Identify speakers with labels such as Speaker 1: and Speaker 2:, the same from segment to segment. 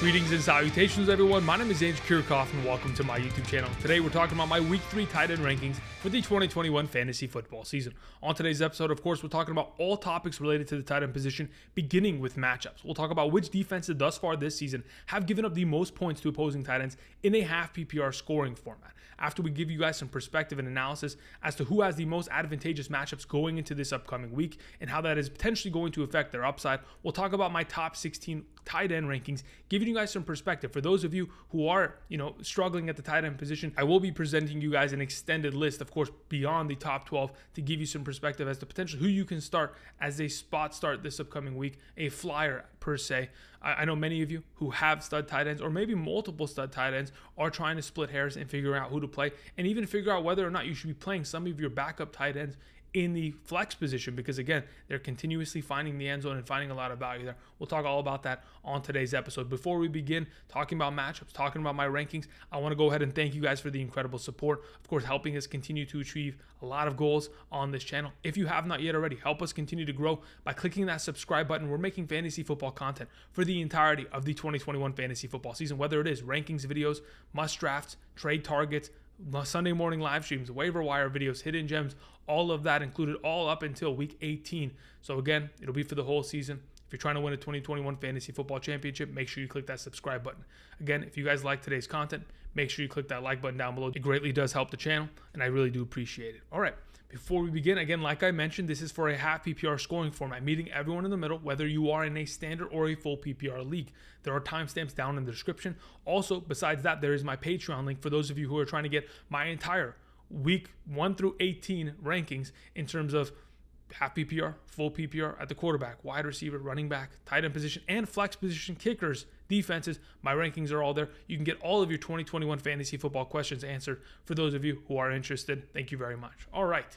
Speaker 1: Greetings and salutations, everyone. My name is Andrew Kirchhoff, and welcome to my YouTube channel. Today, we're talking about my Week 3 tight end rankings for the 2021 fantasy football season. On today's episode, of course, we're talking about all topics related to the tight end position, beginning with matchups. We'll talk about which defenses thus far this season have given up the most points to opposing tight ends in a half PPR scoring format. After we give you guys some perspective and analysis as to who has the most advantageous matchups going into this upcoming week and how that is potentially going to affect their upside, we'll talk about my top 16 tight end rankings, giving you guys some perspective. For those of you who are, struggling at the tight end position, I will be presenting you guys an extended list, of course, beyond the top 12 to give you some perspective as to potentially who you can start as a spot start this upcoming week, a flyer per se. I know many of you who have stud tight ends or maybe multiple stud tight ends are trying to split hairs and figure out who to play and even figure out whether or not you should be playing some of your backup tight ends in the flex position, because again, they're continuously finding the end zone and finding a lot of value there. We'll talk all about that on today's episode. Before we begin talking about matchups, talking about my rankings, I want to go ahead and thank you guys for the incredible support, of course, helping us continue to achieve a lot of goals on this channel. If you have not yet already, help us continue to grow by clicking that subscribe button. We're making fantasy football content for the entirety of the 2021 fantasy football season, whether it is rankings videos, must drafts, trade targets, Sunday morning live streams, waiver wire videos, hidden gems, all of that included, all up until week 18. So again, it'll be for the whole season. If you're trying to win a 2021 fantasy football championship, make sure you click that subscribe button. Again, if you guys like today's content, make sure you click that like button down below. It greatly does help the channel, and I really do appreciate it. All right. Before we begin, again, like I mentioned, this is for a half PPR scoring format, meeting everyone in the middle, whether you are in a standard or a full PPR league. There are timestamps down in the description. Also, besides that, there is my Patreon link for those of you who are trying to get my entire week 1 through 18 rankings in terms of half PPR, full PPR at the quarterback, wide receiver, running back, tight end position, and flex position, kickers, defenses. My rankings are all there. You can get all of your 2021 fantasy football questions answered for those of you who are interested. Thank you very much. All right,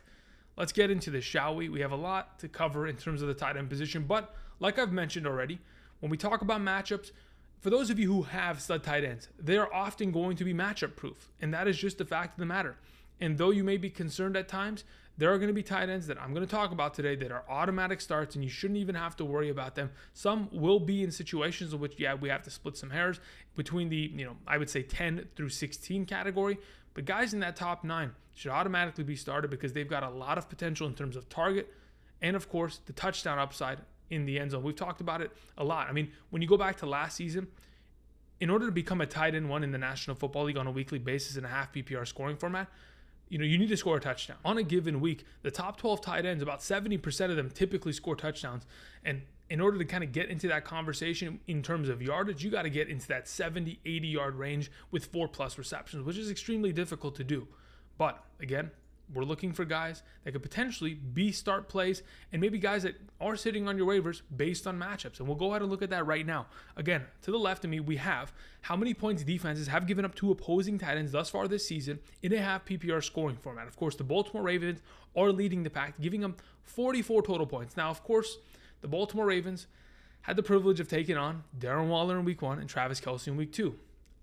Speaker 1: let's get into this, shall we? We have a lot to cover in terms of the tight end position, but like I've mentioned already, when we talk about matchups, for those of you who have stud tight ends, they are often going to be matchup proof, and that is just the fact of the matter. And though you may be concerned at times, there are going to be tight ends that I'm going to talk about today that are automatic starts and you shouldn't even have to worry about them. Some will be in situations in which, we have to split some hairs between the, I would say 10 through 16 category. But guys in that top 9 should automatically be started because they've got a lot of potential in terms of target and, of course, the touchdown upside in the end zone. We've talked about it a lot. I mean, when you go back to last season, in order to become a tight end one in the National Football League on a weekly basis in a half PPR scoring format, you need to score a touchdown. On a given week, the top 12 tight ends, about 70% of them typically score touchdowns. And in order to kind of get into that conversation in terms of yardage, you got to get into that 70, 80 yard range with 4+ receptions, which is extremely difficult to do. But again, we're looking for guys that could potentially be start plays and maybe guys that are sitting on your waivers based on matchups. And we'll go ahead and look at that right now. Again, to the left of me, we have how many points defenses have given up to opposing tight ends thus far this season in a half PPR scoring format. Of course, the Baltimore Ravens are leading the pack, giving them 44 total points. Now, of course, the Baltimore Ravens had the privilege of taking on Darren Waller in week 1 and Travis Kelce in week 2.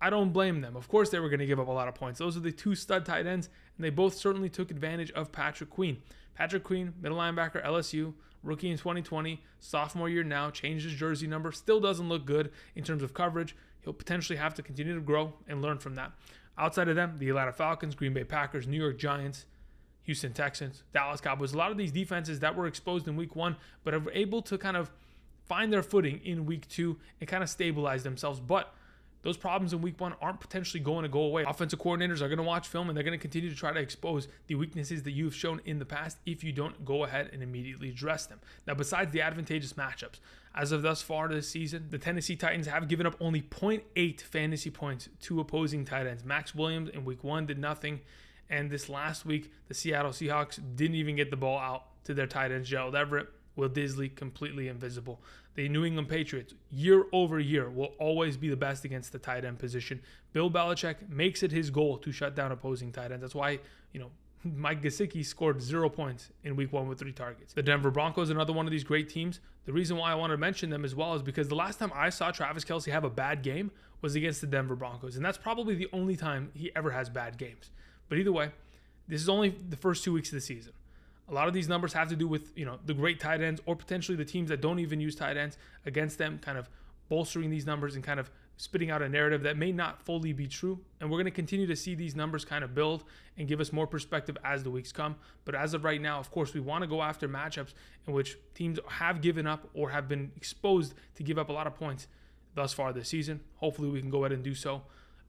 Speaker 1: I don't blame them. Of course, they were going to give up a lot of points. Those are the two stud tight ends, and they both certainly took advantage of Patrick Queen. Patrick Queen, middle linebacker, LSU, rookie in 2020, sophomore year now, changed his jersey number, still doesn't look good in terms of coverage. He'll potentially have to continue to grow and learn from that. Outside of them, the Atlanta Falcons, Green Bay Packers, New York Giants, Houston Texans, Dallas Cowboys, a lot of these defenses that were exposed in week 1, but are able to kind of find their footing in week 2 and kind of stabilize themselves. But those problems in week 1 aren't potentially going to go away. Offensive coordinators are going to watch film and they're going to continue to try to expose the weaknesses that you've shown in the past if you don't go ahead and immediately address them. Now, besides the advantageous matchups, as of thus far this season, the Tennessee Titans have given up only 0.8 fantasy points to opposing tight ends. Max Williams in week 1 did nothing. And this last week, the Seattle Seahawks didn't even get the ball out to their tight ends, Gerald Everett, Will Disley, completely invisible. The New England Patriots, year over year, will always be the best against the tight end position. Bill Belichick makes it his goal to shut down opposing tight ends. That's why, Mike Gesicki scored 0 points in week 1 with 3 targets. The Denver Broncos, another one of these great teams. The reason why I want to mention them as well is because the last time I saw Travis Kelce have a bad game was against the Denver Broncos. And that's probably the only time he ever has bad games. But either way, this is only the first 2 weeks of the season. A lot of these numbers have to do with, the great tight ends or potentially the teams that don't even use tight ends against them kind of bolstering these numbers and kind of spitting out a narrative that may not fully be true. And we're going to continue to see these numbers kind of build and give us more perspective as the weeks come. But as of right now, of course, we want to go after matchups in which teams have given up or have been exposed to give up a lot of points thus far this season. Hopefully we can go ahead and do so.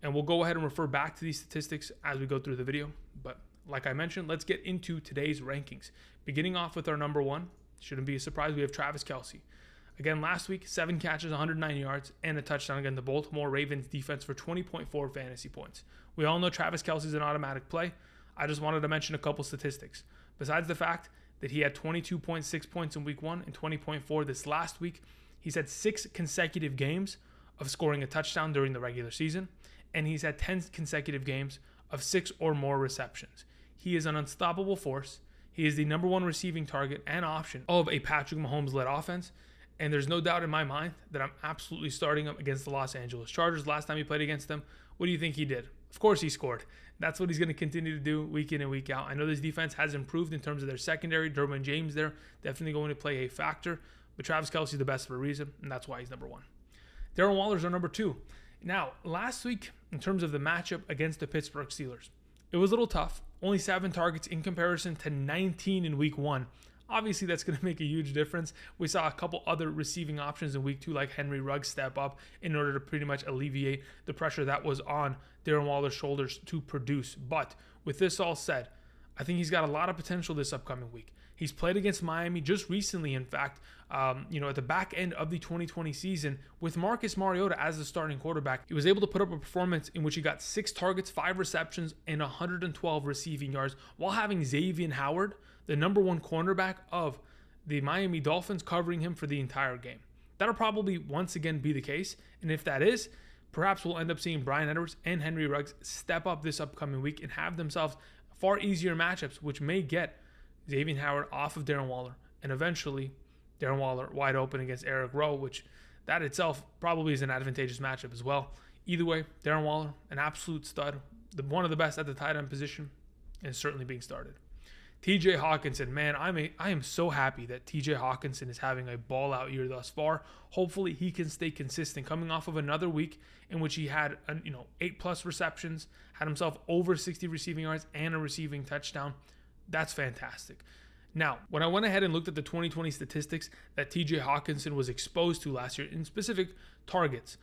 Speaker 1: And we'll go ahead and refer back to these statistics as we go through the video. But like I mentioned, let's get into today's rankings. Beginning off with our number one, shouldn't be a surprise, we have Travis Kelce. Again, last week, 7 catches, 109 yards, and a touchdown against the Baltimore Ravens defense for 20.4 fantasy points. We all know Travis Kelce is an automatic play. I just wanted to mention a couple statistics. Besides the fact that he had 22.6 points in week 1 and 20.4 this last week, he's had 6 consecutive games of scoring a touchdown during the regular season, and he's had 10 consecutive games of 6 or more receptions. He is an unstoppable force. He is the number 1 receiving target and option of a Patrick Mahomes-led offense. And there's no doubt in my mind that I'm absolutely starting him against the Los Angeles Chargers. Last time he played against them, what do you think he did? Of course he scored. That's what he's going to continue to do week in and week out. I know this defense has improved in terms of their secondary. Derwin James there, definitely going to play a factor. But Travis Kelce is the best for a reason, and that's why he's number 1. Darren Waller is our number 2. Now, last week, in terms of the matchup against the Pittsburgh Steelers, it was a little tough. Only 7 targets in comparison to 19 in week 1. Obviously, that's going to make a huge difference. We saw a couple other receiving options in week 2, like Henry Ruggs, step up in order to pretty much alleviate the pressure that was on Darren Waller's shoulders to produce. But with this all said, I think he's got a lot of potential this upcoming week. He's played against Miami just recently, in fact, at the back end of the 2020 season with Marcus Mariota as the starting quarterback. He was able to put up a performance in which he got 6 targets, 5 receptions, and 112 receiving yards while having Xavier Howard, the number 1 cornerback of the Miami Dolphins, covering him for the entire game. That'll probably once again be the case. And if that is, perhaps we'll end up seeing Bryan Edwards and Henry Ruggs step up this upcoming week and have themselves far easier matchups, which may get Xavier Howard off of Darren Waller, and eventually Darren Waller wide open against Eric Rowe, which that itself probably is an advantageous matchup as well. Either way, Darren Waller, an absolute stud, one of the best at the tight end position, and certainly being started. TJ Hockenson, man, I am so happy that TJ Hockenson is having a ball out year thus far. Hopefully he can stay consistent, coming off of another week in which he had 8+ receptions, had himself over 60 receiving yards and a receiving touchdown. That's fantastic. Now, when I went ahead and looked at the 2020 statistics that TJ Hockenson was exposed to last year in specific targets,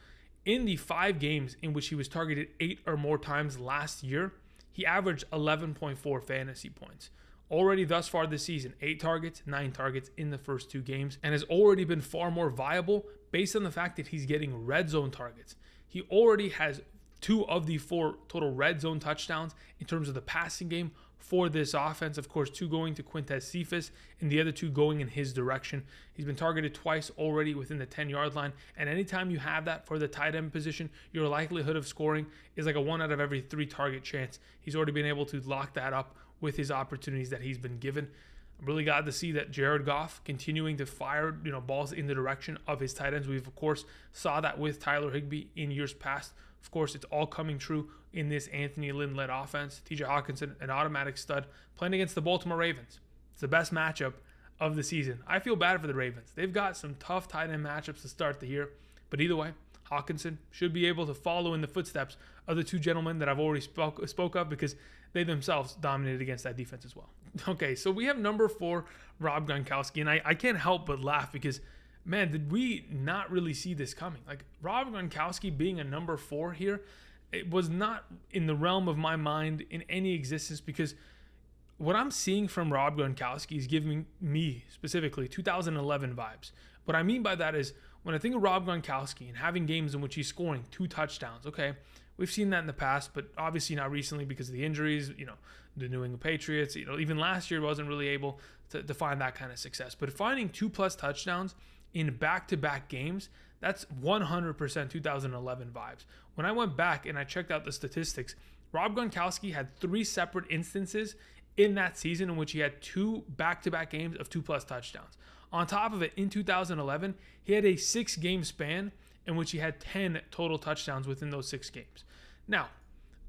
Speaker 1: in the 5 games in which he was targeted 8 or more times last year, he averaged 11.4 fantasy points. Already thus far this season, 8 targets, 9 targets in the first 2 games, and has already been far more viable based on the fact that he's getting red zone targets. He already has 2 of the 4 total red zone touchdowns in terms of the passing game for this offense. Of course, 2 going to Quintez Cephas and the other 2 going in his direction. He's been targeted twice already within the 10-yard line, and anytime you have that for the tight end position, your likelihood of scoring is like a 1 out of every 3 target chance. He's already been able to lock that up with his opportunities that he's been given. I'm really glad to see that Jared Goff continuing to fire balls in the direction of his tight ends. We've, of course, saw that with Tyler Higbee in years past. Of course, it's all coming true in this Anthony Lynn-led offense. TJ Hockenson, an automatic stud, playing against the Baltimore Ravens. It's the best matchup of the season. I feel bad for the Ravens. They've got some tough tight end matchups to start the year. But either way, Hockenson should be able to follow in the footsteps of the 2 gentlemen that I've already spoke of, because they themselves dominated against that defense as well. Okay, so we have number 4, Rob Gronkowski, and I can't help but laugh because, man, did we not really see this coming? Like, Rob Gronkowski being a number 4 here, it was not in the realm of my mind in any existence, because what I'm seeing from Rob Gronkowski is giving me specifically 2011 vibes. What I mean by that is, when I think of Rob Gronkowski and having games in which he's scoring 2 touchdowns, okay, we've seen that in the past, but obviously not recently because of the injuries, the New England Patriots, even last year wasn't really able to find that kind of success. But finding 2+ touchdowns in back-to-back games, that's 100% 2011 vibes. When I went back and I checked out the statistics, Rob Gronkowski had 3 separate instances in that season in which he had 2 back-to-back games of 2+ touchdowns. On top of it, in 2011, he had a 6-game span in which he had 10 total touchdowns within those 6 games. Now,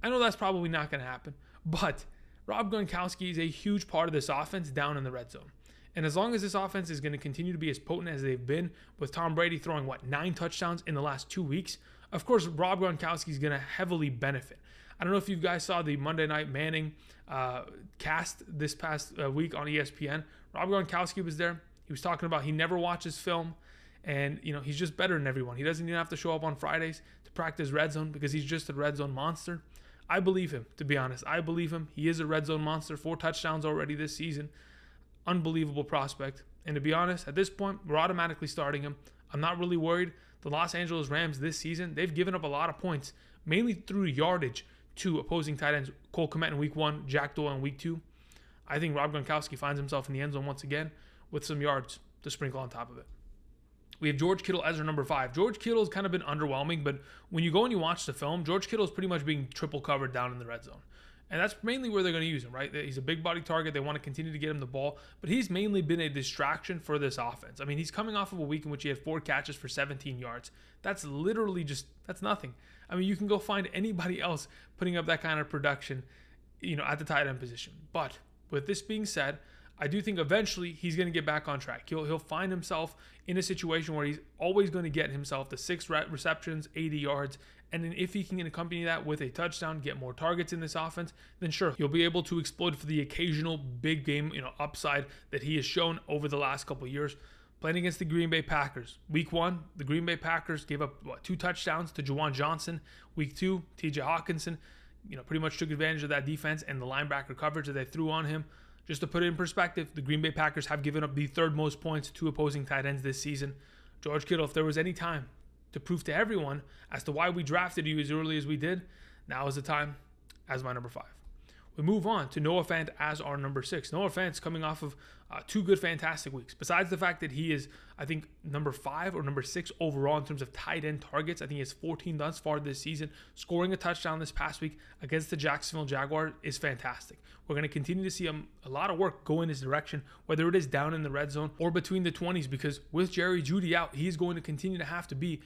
Speaker 1: I know that's probably not going to happen, but Rob Gronkowski is a huge part of this offense down in the red zone. And as long as this offense is going to continue to be as potent as they've been, with Tom Brady throwing, 9 touchdowns in the last 2 weeks, of course, Rob Gronkowski is going to heavily benefit. I don't know if you guys saw the Monday Night Manning cast this past week on ESPN. Rob Gronkowski was there. He was talking about he never watches film, and he's just better than everyone. He doesn't even have to show up on Fridays to practice red zone because he's just a red zone monster. I believe him, to be honest. I believe him. He is a red zone monster. 4 touchdowns already this season. Unbelievable prospect. And to be honest, at this point, we're automatically starting him. I'm not really worried. The Los Angeles Rams this season, they've given up a lot of points, mainly through yardage to opposing tight ends. Cole Kmet in week 1, Jack Doyle in week 2. I think Rob Gronkowski finds himself in the end zone once again with some yards to sprinkle on top of it. We have George Kittle as our number 5. George Kittle's kind of been underwhelming, but when you go and you watch the film, George Kittle is pretty much being triple covered down in the red zone. And that's mainly where they're going to use him, right? He's a big body target. They want to continue to get him the ball, but he's mainly been a distraction for this offense. I mean, he's coming off of a week in which he had 4 catches for 17 yards. That's literally that's nothing. I mean, you can go find anybody else putting up that kind of production, at the tight end position. But with this being said, I do think eventually he's going to get back on track. He'll find himself in a situation where he's always going to get himself the 6 receptions, 80 yards, and then if he can accompany that with a touchdown, get more targets in this offense, then sure, he'll be able to exploit for the occasional big game, upside that he has shown over the last couple of years. Playing against the Green Bay Packers. Week 1, the Green Bay Packers gave up 2 touchdowns to Juwan Johnson. Week 2, TJ Hockenson, pretty much took advantage of that defense and the linebacker coverage that they threw on him. Just to put it in perspective, the Green Bay Packers have given up the 3rd most points to opposing tight ends this season. George Kittle, if there was any time to prove to everyone as to why we drafted you as early as we did, now is the time as my number 5. We move on to Noah Fant as our number 6. Noah Fant's coming off of 2 good, fantastic weeks. Besides the fact that he is, I think, number 5 or number 6 overall in terms of tight end targets. I think he has 14 thus far this season. Scoring a touchdown this past week against the Jacksonville Jaguars is fantastic. We're going to continue to see a lot of work go in his direction, whether it is down in the red zone or between the 20s, because with Jerry Jeudy out, he's going to continue to have to be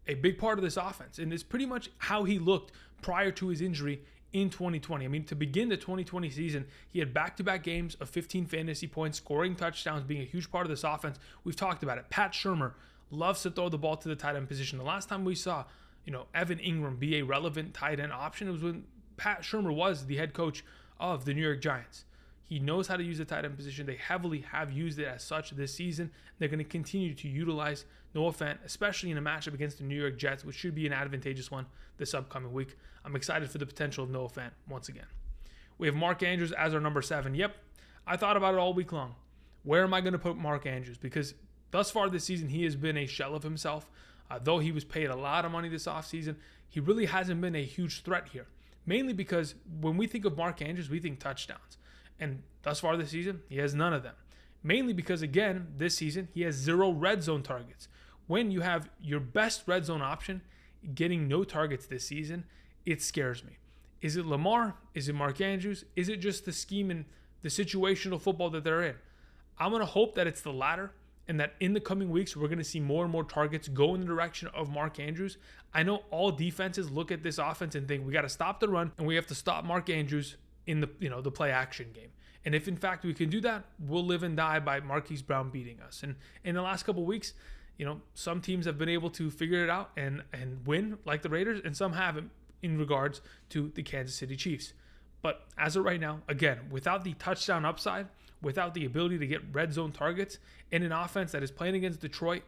Speaker 1: a big part of this offense. And it's pretty much how he looked prior to his injury in 2020. I mean, to begin the 2020 season, he had back-to-back games of 15 fantasy points, scoring touchdowns, being a huge part of this offense. We've talked about it. Pat Shurmur loves to throw the ball to the tight end position. The last time we saw, Evan Ingram be a relevant tight end option, it was when Pat Shurmur was the head coach of the New York Giants. He knows how to use the tight end position. They heavily have used it as such this season. They're going to continue to utilize Noah Fant, especially in a matchup against the New York Jets, which should be an advantageous one this upcoming week. I'm excited for the potential of Noah Fant once again. We have Mark Andrews as our number 7. Yep, I thought about it all week long. Where am I going to put Mark Andrews? Because thus far this season, he has been a shell of himself. Though he was paid a lot of money this offseason, he really hasn't been a huge threat here. Mainly because when we think of Mark Andrews, we think touchdowns. And thus far this season, he has none of them. Mainly because, again, this season, he has 0 red zone targets. When you have your best red zone option getting no targets this season, it scares me. Is it Lamar? Is it Mark Andrews? Is it just the scheme and the situational football that they're in? I'm going to hope that it's the latter, and that in the coming weeks, we're going to see more and more targets go in the direction of Mark Andrews. I know all defenses look at this offense and think we got to stop the run and we have to stop Mark Andrews in the play action game. And if in fact we can do that, we'll live and die by Marquise Brown beating us. And in the last couple of weeks, some teams have been able to figure it out and win, like the Raiders, and some haven't in regards to the Kansas City Chiefs. But as of right now, again, without the touchdown upside, without the ability to get red zone targets in an offense that is playing against Detroit,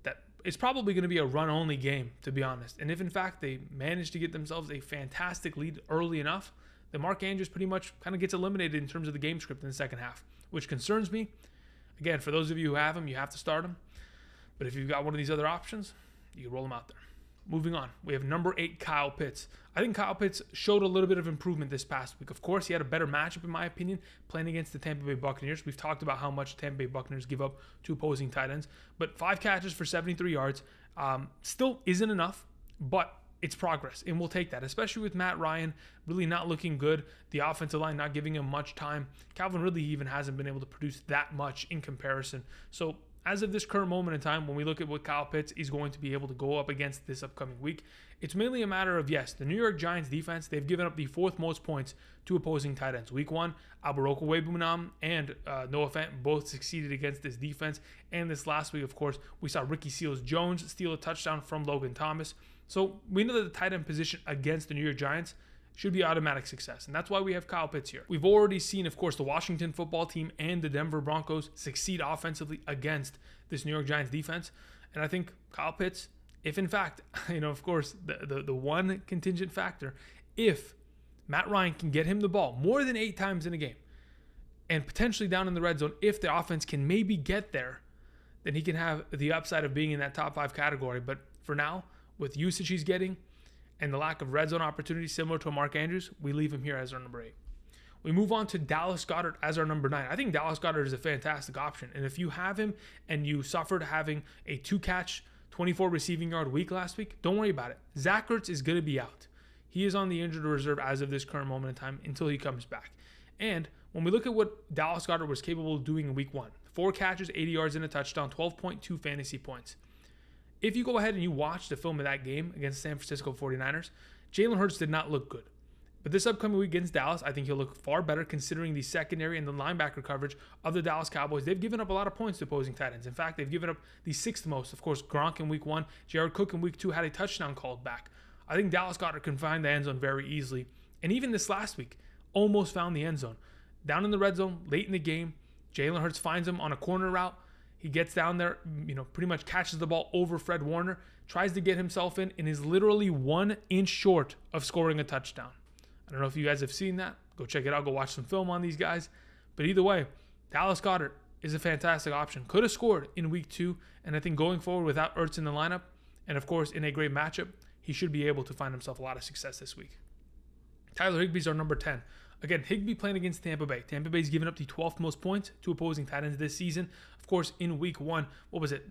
Speaker 1: that it's probably going to be a run-only game, to be honest. And if in fact they manage to get themselves a fantastic lead early enough, then Mark Andrews pretty much kind of gets eliminated in terms of the game script in the second half, which concerns me. Again, for those of you who have him, you have to start him. But if you've got one of these other options, you can roll him out there. Moving on, we have number 8, Kyle Pitts. I think Kyle Pitts showed a little bit of improvement this past week. Of course, he had a better matchup, in my opinion, playing against the Tampa Bay Buccaneers. We've talked about how much Tampa Bay Buccaneers give up to opposing tight ends. But 5 catches for 73 yards still isn't enough, but it's progress, and we'll take that, especially with Matt Ryan really not looking good, the offensive line not giving him much time. Calvin Ridley even hasn't been able to produce that much in comparison. So as of this current moment in time, when we look at what Kyle Pitts is going to be able to go up against this upcoming week, it's mainly a matter of, yes, the New York Giants defense, they've given up the 4th most points to opposing tight ends. Week 1, Abarokwebunam and Noah Fant both succeeded against this defense. And this last week, of course, we saw Ricky Seals-Jones steal a touchdown from Logan Thomas. So we know that the tight end position against the New York Giants should be automatic success. And that's why we have Kyle Pitts here. We've already seen, of course, the Washington football team and the Denver Broncos succeed offensively against this New York Giants defense. And I think Kyle Pitts, if in fact, of course, the one contingent factor, if Matt Ryan can get him the ball more than 8 times in a game and potentially down in the red zone, if the offense can maybe get there, then he can have the upside of being in that top 5 category. But for now, with usage he's getting, and the lack of red zone opportunity similar to Mark Andrews, we leave him here as our number 8. We move on to Dallas Goedert as our number 9. I think Dallas Goedert is a fantastic option. And if you have him and you suffered having a 2-catch, 24 receiving yard week last week, don't worry about it. Zach Ertz is going to be out. He is on the injured reserve as of this current moment in time until he comes back. And when we look at what Dallas Goedert was capable of doing in week 1, 4 catches, 80 yards and a touchdown, 12.2 fantasy points. If you go ahead and you watch the film of that game against the San Francisco 49ers, Jalen Hurts did not look good. But this upcoming week against Dallas, I think he'll look far better considering the secondary and the linebacker coverage of the Dallas Cowboys. They've given up a lot of points to opposing tight ends. In fact, they've given up the 6th most. Of course, Gronk in week 1, Jared Cook in week 2 had a touchdown called back. I think Dallas Goedert can find the end zone very easily. And even this last week, almost found the end zone. Down in the red zone, late in the game, Jalen Hurts finds him on a corner route. He gets down there, pretty much catches the ball over Fred Warner, tries to get himself in, and is literally 1 inch short of scoring a touchdown. I don't know if you guys have seen that. Go check it out. Go watch some film on these guys. But either way, Dallas Goedert is a fantastic option. Could have scored in week 2, and I think going forward without Ertz in the lineup, and of course in a great matchup, he should be able to find himself a lot of success this week. Tyler Higbee's our number 10. Again, Higbee playing against Tampa Bay. Tampa Bay's given up the 12th most points to opposing tight ends this season. Of course, in week 1,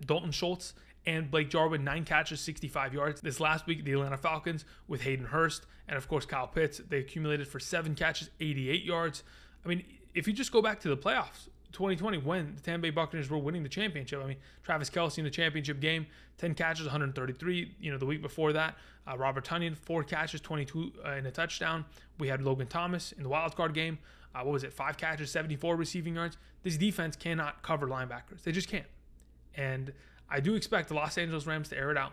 Speaker 1: Dalton Schultz and Blake Jarwin, 9 catches, 65 yards. This last week, the Atlanta Falcons with Hayden Hurst and, of course, Kyle Pitts, they accumulated for 7 catches, 88 yards. I mean, if you just go back to the playoffs, 2020, when the Tampa Bay Buccaneers were winning the championship. I mean, Travis Kelce in the championship game, 10 catches, 133. The week before that, Robert Tonyan, 4 catches, 22 and a touchdown. We had Logan Thomas in the wild card game. 5 catches, 74 receiving yards. This defense cannot cover linebackers. They just can't. And I do expect the Los Angeles Rams to air it out.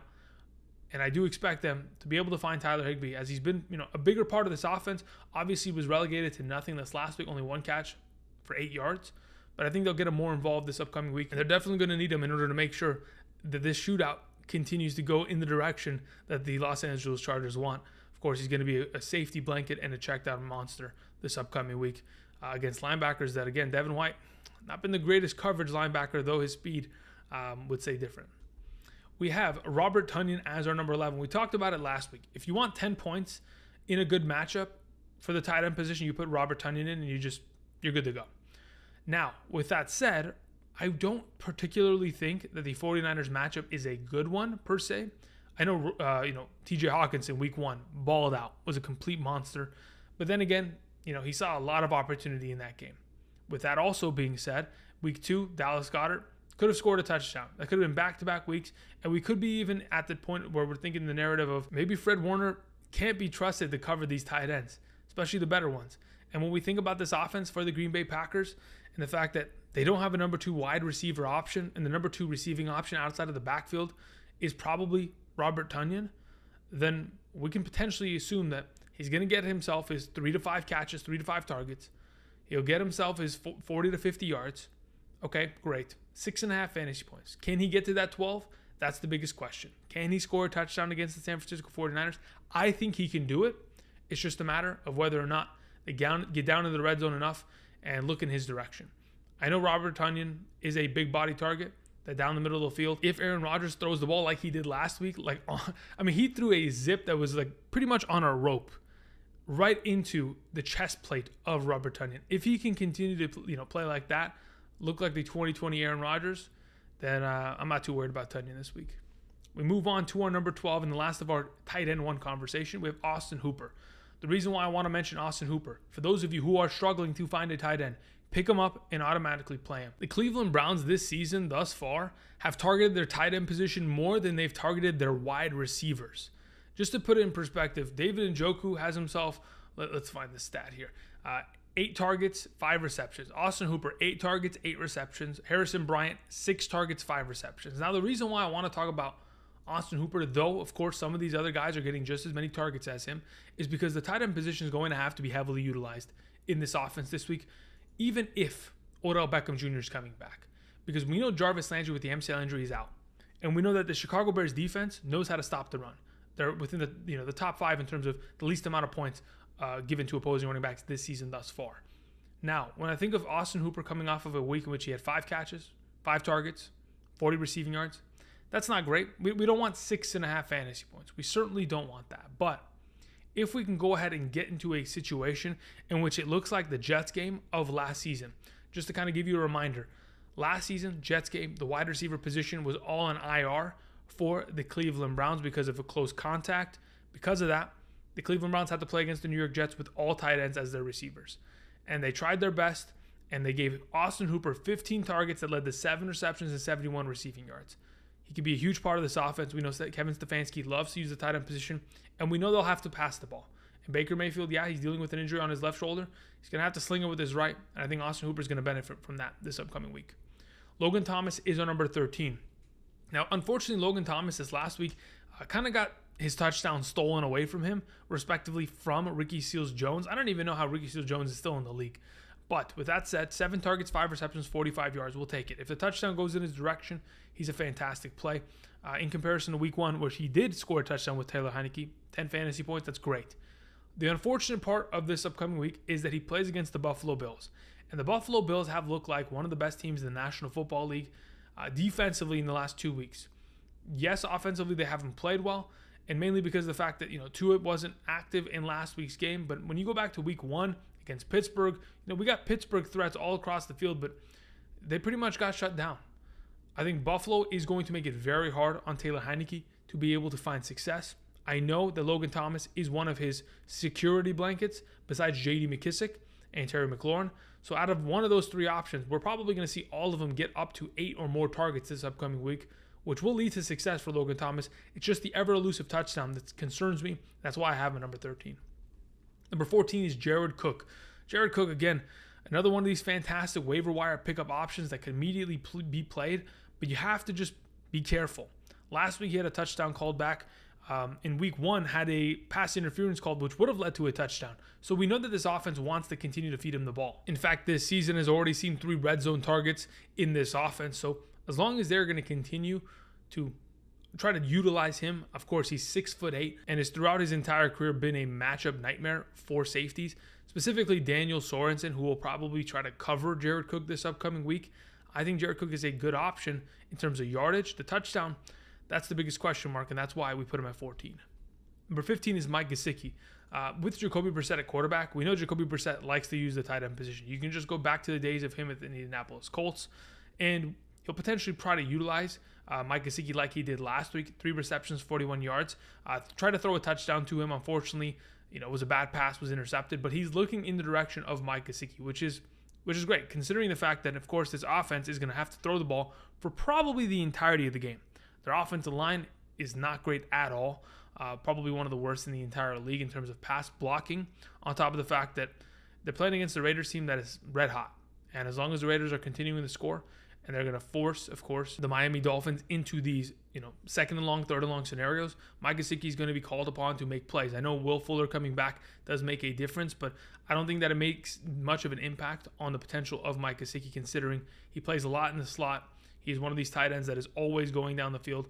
Speaker 1: And I do expect them to be able to find Tyler Higbee, as he's been, a bigger part of this offense. Obviously, was relegated to nothing this last week, only 1 catch for 8 yards. But I think they'll get him more involved this upcoming week. And they're definitely going to need him in order to make sure that this shootout continues to go in the direction that the Los Angeles Chargers want. Of course, he's going to be a safety blanket and a checkdown monster this upcoming week against linebackers that, again, Devin White, not been the greatest coverage linebacker, though his speed would say different. We have Robert Tonyan as our number 11. We talked about it last week. If you want 10 points in a good matchup for the tight end position, you put Robert Tonyan in and you're good to go. Now, with that said, I don't particularly think that the 49ers matchup is a good one per se. I know, TJ Hockenson week 1 balled out, was a complete monster. But then again, he saw a lot of opportunity in that game. With that also being said, week 2, Dallas Goedert could have scored a touchdown. That could have been back-to-back weeks. And we could be even at the point where we're thinking the narrative of maybe Fred Warner can't be trusted to cover these tight ends, especially the better ones. And when we think about this offense for the Green Bay Packers and the fact that they don't have a number 2 wide receiver option, and the number 2 receiving option outside of the backfield is probably Robert Tonyan, then we can potentially assume that he's going to get himself his 3 to 5 catches, 3 to 5 targets. He'll get himself his 40 to 50 yards. Okay, great. 6.5 fantasy points. Can he get to that 12? That's the biggest question. Can he score a touchdown against the San Francisco 49ers? I think he can do it. It's just a matter of whether or not they get down in the red zone enough and look in his direction. I know Robert Tonyan is a big body target that down the middle of the field. If Aaron Rodgers throws the ball like he did last week, he threw a zip that was pretty much on a rope right into the chest plate of Robert Tonyan. If he can continue to play like that, look like the 2020 Aaron Rodgers, then I'm not too worried about Tonyan this week. We move on to our number 12 and the last of our tight end 1 conversation. We have Austin Hooper. The reason why I want to mention Austin Hooper, for those of you who are struggling to find a tight end, pick him up and automatically play him. The Cleveland Browns this season thus far have targeted their tight end position more than they've targeted their wide receivers. Just to put it in perspective, David Njoku has himself, let's find the stat here, 8 targets, 5 receptions. Austin Hooper, 8 targets, 8 receptions. Harrison Bryant, 6 targets, 5 receptions. Now, the reason why I want to talk about Austin Hooper, though, of course, some of these other guys are getting just as many targets as him, is because the tight end position is going to have to be heavily utilized in this offense this week, even if Odell Beckham Jr. is coming back. Because we know Jarvis Landry with the MCL injury is out. And we know that the Chicago Bears defense knows how to stop the run. They're within the top 5 in terms of the least amount of points given to opposing running backs this season thus far. Now, when I think of Austin Hooper coming off of a week in which he had 5 catches, 5 targets, 40 receiving yards, that's not great. We don't want 6.5 fantasy points. We certainly don't want that. But if we can go ahead and get into a situation in which it looks like the Jets game of last season, just to kind of give you a reminder, last season, Jets game, the wide receiver position was all on IR for the Cleveland Browns because of a close contact. Because of that, the Cleveland Browns had to play against the New York Jets with all tight ends as their receivers. And they tried their best, and they gave Austin Hooper 15 targets that led to 7 receptions and 71 receiving yards. He could be a huge part of this offense. We know that Kevin Stefanski loves to use the tight end position, and we know they'll have to pass the ball. And Baker Mayfield, yeah, he's dealing with an injury on his left shoulder. He's going to have to sling it with his right, and I think Austin Hooper is going to benefit from that this upcoming week. Logan Thomas is our number 13. Now, unfortunately, Logan Thomas this last week kind of got his touchdown stolen away from him, respectively, from Ricky Seals-Jones. I don't even know how Ricky Seals-Jones is still in the league. But with that said, 7 targets, 5 receptions, 45 yards. We'll take it. If the touchdown goes in his direction, he's a fantastic play. In comparison to week 1, where he did score a touchdown with Taylor Heineke, 10 fantasy points, that's great. The unfortunate part of this upcoming week is that he plays against the Buffalo Bills. And the Buffalo Bills have looked like one of the best teams in the National Football League defensively in the last 2 weeks. Yes, offensively, they haven't played well, and mainly because of the fact that, Tua wasn't active in last week's game. But when you go back to week 1 against Pittsburgh, we got Pittsburgh threats all across the field, but they pretty much got shut down. I think Buffalo is going to make it very hard on Taylor Heineke to be able to find success. I know that Logan Thomas is one of his security blankets besides J.D. McKissick and Terry McLaurin. So out of one of those 3 options, we're probably going to see all of them get up to 8 or more targets this upcoming week, which will lead to success for Logan Thomas. It's just the ever-elusive touchdown that concerns me. That's why I have him at number 13. Number 14 is Jared Cook. Jared Cook, again, another one of these fantastic waiver wire pickup options that could immediately be played, but you have to just be careful. Last week, he had a touchdown called back. In week 1, had a pass interference called, which would have led to a touchdown. So we know that this offense wants to continue to feed him the ball. In fact, this season has already seen 3 red zone targets in this offense. So as long as they're going to continue to try to utilize him, of course, he's 6'8" and has throughout his entire career been a matchup nightmare for safeties, specifically Daniel Sorensen, who will probably try to cover Jared Cook this upcoming week. I think Jared Cook is a good option in terms of yardage. The touchdown, that's the biggest question mark, and that's why we put him at 14. Number 15 is Mike Gesicki. With Jacoby Brissett at quarterback, we know Jacoby Brissett likes to use the tight end position. You can just go back to the days of him at the Indianapolis Colts, and he'll potentially try to utilize Mike Gesicki like he did last week. 3 receptions, 41 yards. Try to throw a touchdown to him. Unfortunately, it was a bad pass, was intercepted, but he's looking in the direction of Mike Gesicki, which is great, considering the fact that, of course, this offense is going to have to throw the ball for probably the entirety of the game. Their offensive line is not great at all. Probably one of the worst in the entire league in terms of pass blocking, on top of the fact that they're playing against the Raiders team that is red hot. And as long as the Raiders are continuing to score, and they're going to force, of course, the Miami Dolphins into these, second and long, third and long scenarios, Mike Gesicki is going to be called upon to make plays. I know Will Fuller coming back does make a difference, but I don't think that it makes much of an impact on the potential of Mike Gesicki, considering he plays a lot in the slot. He's one of these tight ends that is always going down the field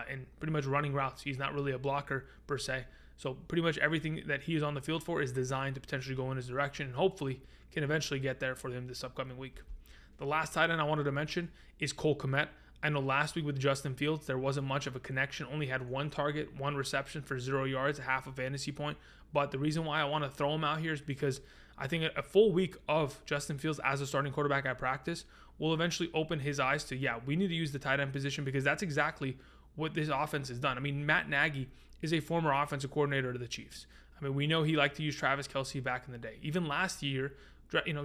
Speaker 1: and pretty much running routes. He's not really a blocker per se. So pretty much everything that he is on the field for is designed to potentially go in his direction and hopefully can eventually get there for him this upcoming week. The last tight end I wanted to mention is Cole Kmet. I know last week with Justin Fields, there wasn't much of a connection. Only had 1 target, 1 reception for 0 yards, half a fantasy point. But the reason why I want to throw him out here is because I think a full week of Justin Fields as a starting quarterback at practice will eventually open his eyes to, we need to use the tight end position, because that's exactly what this offense has done. I mean, Matt Nagy is a former offensive coordinator to the Chiefs. I mean, we know he liked to use Travis Kelce back in the day. Even last year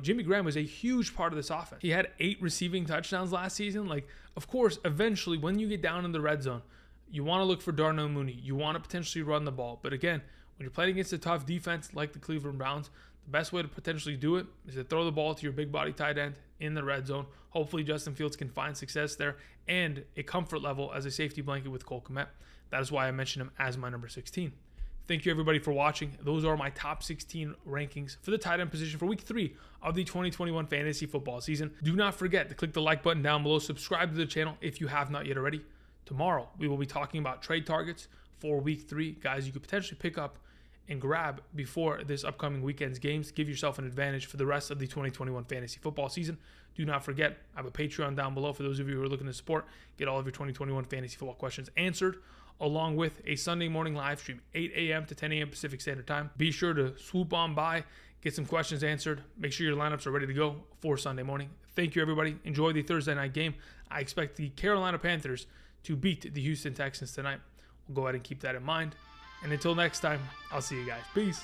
Speaker 1: Jimmy Graham was a huge part of this offense. He had 8 receiving touchdowns last season. Like, of course, eventually when you get down in the red zone, you want to look for Darnell Mooney. You want to potentially run the ball. But again, when you're playing against a tough defense like the Cleveland Browns, the best way to potentially do it is to throw the ball to your big body tight end in the red zone. Hopefully Justin Fields can find success there and a comfort level as a safety blanket with Cole Kmet. That is why I mentioned him as my number 16. Thank you everybody for watching. Those are my top 16 rankings for the tight end position for week 3 of the 2021 fantasy football season. Do not forget to click the like button down below. Subscribe to the channel if you have not yet already. Tomorrow, we will be talking about trade targets for week 3. Guys, you could potentially pick up and grab before this upcoming weekend's games. Give yourself an advantage for the rest of the 2021 fantasy football season. Do not forget, I have a Patreon down below for those of you who are looking to support. Get all of your 2021 fantasy football questions answered, along with a Sunday morning live stream, 8 a.m. to 10 a.m. Pacific Standard Time. Be sure to swoop on by, get some questions answered. Make sure your lineups are ready to go for Sunday morning. Thank you, everybody. Enjoy the Thursday night game. I expect the Carolina Panthers to beat the Houston Texans tonight. We'll go ahead and keep that in mind. And until next time, I'll see you guys. Peace.